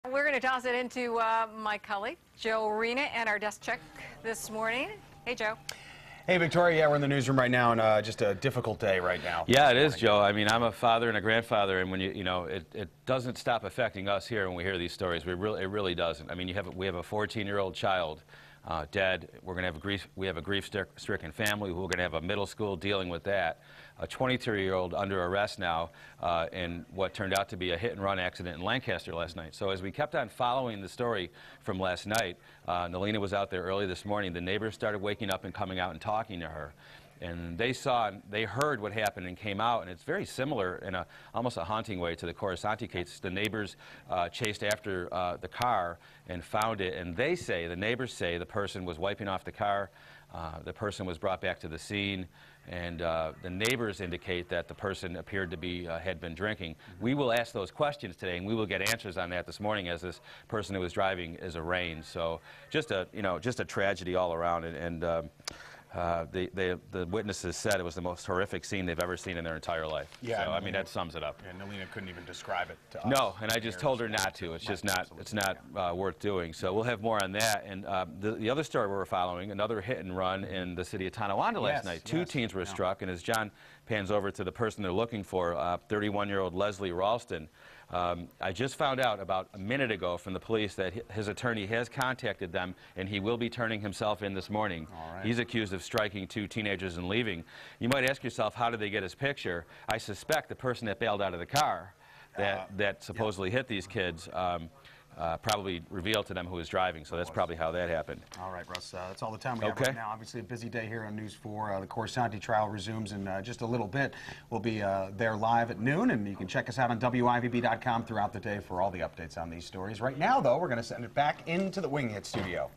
We're going to toss it into my colleague, Joe Arena, and our desk check this morning. Hey, Joe. Hey, Victoria. Yeah, we're in the newsroom right now, and just a difficult day right now. Yeah, it is, Joe. I mean, I'm a father and a grandfather, and when it doesn't stop affecting us here when we hear these stories. It really doesn't. I mean, we have a 14-year-old child dead. We have a grief-stricken family. We're going to have a middle school dealing with that. A 22-year-old under arrest now in what turned out to be a hit-and-run accident in Lancaster last night. So as we kept on following the story from last night, Nalina was out there early this morning. The neighbors started waking up and coming out and talking to her. And they heard what happened and came out, and it's very similar in almost a haunting way to the Corisanti case. The neighbors chased after the car and found it, and the neighbors say the person was wiping off the car. The person was brought back to the scene, and the neighbors indicate that the person appeared to be had been drinking. We will ask those questions today, and we will get answers on that this morning as this person who was driving is arraigned. So just a tragedy all around, the witnesses said it was the most horrific scene they've ever seen in their entire life. Yeah, so I mean that sums it up. And Nalina couldn't even describe it to us. No, and I just told her not to. It's just not. It's not worth doing. So we'll have more on that. And the other story we were following, another hit and run in the city of Tonawanda last night. Two teens were struck, and as John pans over to the person they're looking for, 31-year-old Leslie Ralston. I just found out about a minute ago from the police that his attorney has contacted them, and he will be turning himself in this morning. All right. He's accused of striking two teenagers and leaving. You might ask yourself, how did they get his picture? I suspect the person that bailed out of the car that supposedly hit these kids probably revealed to them who was driving, so that's probably how that happened. All right, Russ, that's all the time we have right now. Obviously a busy day here on News 4. The Corisanti trial resumes in just a little bit. We'll be there live at noon, and you can check us out on WIVB.com throughout the day for all the updates on these stories. Right now, though, we're going to send it back into the Wing Hit studio.